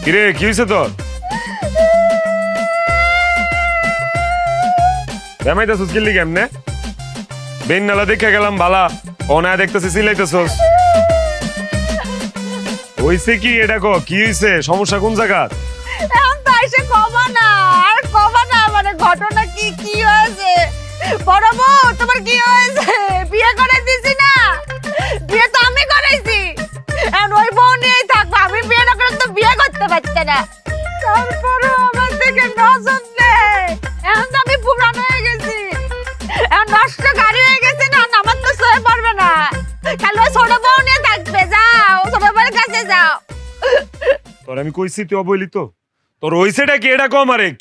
কিরে কি হয়েছে তোর? বেমাইতেছস কিল্লি কেমনে? বেন নালা দেখে গেলাম বালা, অনায় দেখতেছি সিলাইতেছস। হইছে কি এটা ক? কি হইছে? সমস্যা কোন জায়গা? এখন তো এসে কমা না, আর কমা না, মানে ঘটনা কি কি হয়েছে? বড় বউ তোমার কি হয়েছে? বিয়ে করে দিছি না, বিয়ে তো আমি করাইছি, এখন ওই বউ নিয়েই থাকবো। আমি বিয়ে না করে তো বিয়ে করতে পারছে না, তারপরে আমার থেকে নজর নেই। এখন তো আমি পুরান হয়ে গেছি, এখন নষ্ট গাড়ি হয়ে গেছে না, আমার তো সয়ে পড়বে না। খালি ওই ছোট বউ নিয়ে থাকবে, যাও ছোট বউয়ের কাছে যাও। তোর আমি কইছি তুই অবৈলি তো? তোর হইছেটা কি এটা ক আমারে?